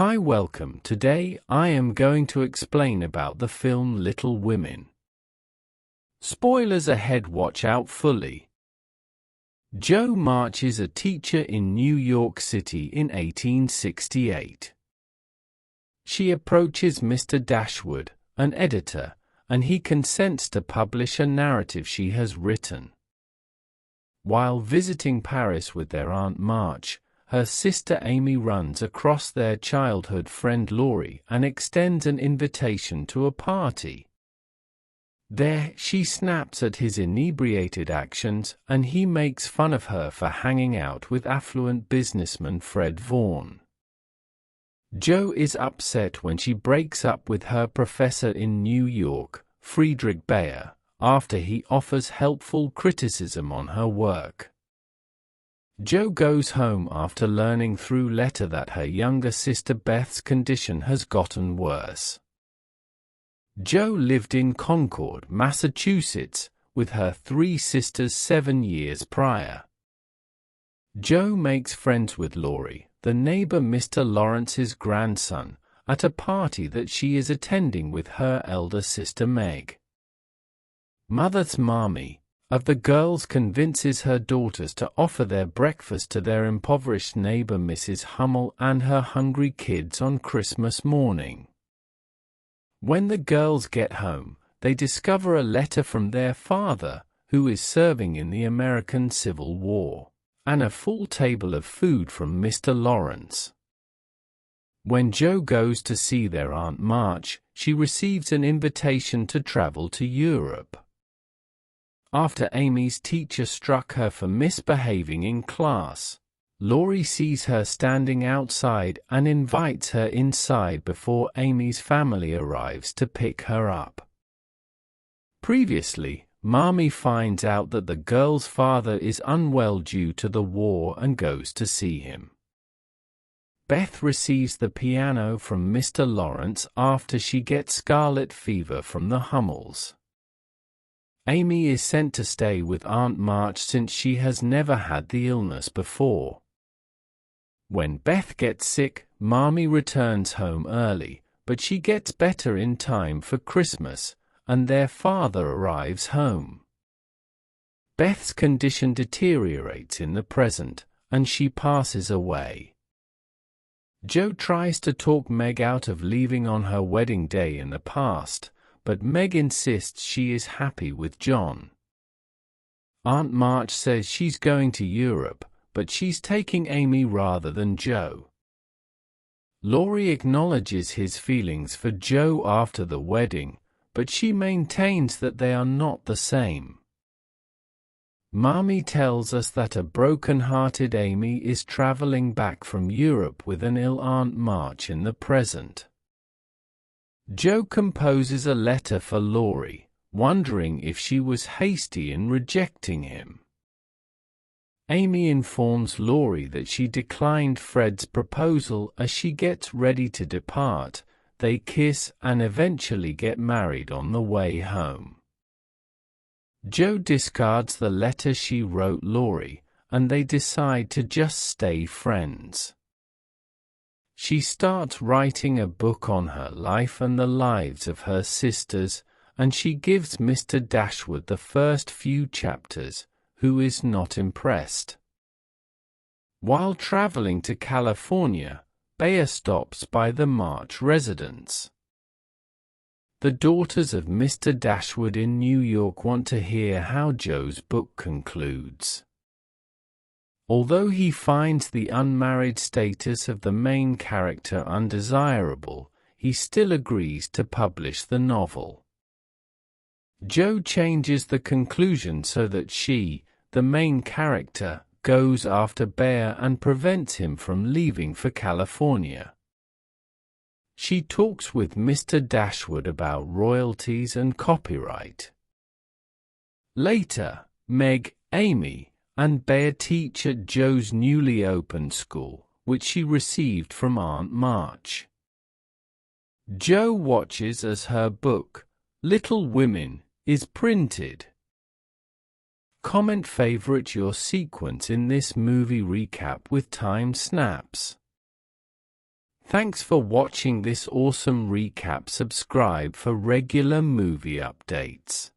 Hi, welcome. Today I am going to explain about the film Little Women. Spoilers ahead, watch out fully. Jo March is a teacher in New York City in 1868. She approaches Mr. Dashwood, an editor, and he consents to publish a narrative she has written. While visiting Paris with their Aunt March, her sister Amy runs across their childhood friend Laurie and extends an invitation to a party. There, she snaps at his inebriated actions, and he makes fun of her for hanging out with affluent businessman Fred Vaughn. Jo is upset when she breaks up with her professor in New York, Friedrich Bayer, after he offers helpful criticism on her work. Jo goes home after learning through letter that her younger sister Beth's condition has gotten worse. Jo lived in Concord, Massachusetts, with her three sisters 7 years prior. Jo makes friends with Laurie, the neighbor Mr. Lawrence's grandson, at a party that she is attending with her elder sister Meg. Mother's Mommy of the girls convinces her daughters to offer their breakfast to their impoverished neighbor Mrs. Hummel and her hungry kids on Christmas morning. When the girls get home, they discover a letter from their father, who is serving in the American Civil War, and a full table of food from Mr. Lawrence. When Jo goes to see their Aunt March, she receives an invitation to travel to Europe. After Amy's teacher struck her for misbehaving in class, Laurie sees her standing outside and invites her inside before Amy's family arrives to pick her up. Previously, Mommy finds out that the girl's father is unwell due to the war and goes to see him. Beth receives the piano from Mr. Lawrence after she gets scarlet fever from the Hummels. Amy is sent to stay with Aunt March since she has never had the illness before. When Beth gets sick, Mommy returns home early, but she gets better in time for Christmas, and their father arrives home. Beth's condition deteriorates in the present, and she passes away. Jo tries to talk Meg out of leaving on her wedding day in the past, but Meg insists she is happy with John. Aunt March says she's going to Europe, but she's taking Amy rather than Jo. Laurie acknowledges his feelings for Jo after the wedding, but she maintains that they are not the same. Mommy tells us that a broken-hearted Amy is traveling back from Europe with an ill Aunt March in the present. Jo composes a letter for Laurie, wondering if she was hasty in rejecting him. Amy informs Laurie that she declined Fred's proposal as she gets ready to depart. They kiss and eventually get married on the way home. Jo discards the letter she wrote Laurie, and they decide to just stay friends. She starts writing a book on her life and the lives of her sisters, and she gives Mr. Dashwood the first few chapters, who is not impressed. While traveling to California, Bayer stops by the March residence. The daughters of Mr. Dashwood in New York want to hear how Jo's book concludes. Although he finds the unmarried status of the main character undesirable, he still agrees to publish the novel. Jo changes the conclusion so that she, the main character, goes after Bayer and prevents him from leaving for California. She talks with Mr. Dashwood about royalties and copyright. Later, Meg, Amy, and Bayer teach at Jo's newly opened school, which she received from Aunt March. Jo watches as her book, Little Women, is printed. Comment favorite your sequence in this movie recap with time snaps. Thanks for watching this awesome recap. Subscribe for regular movie updates.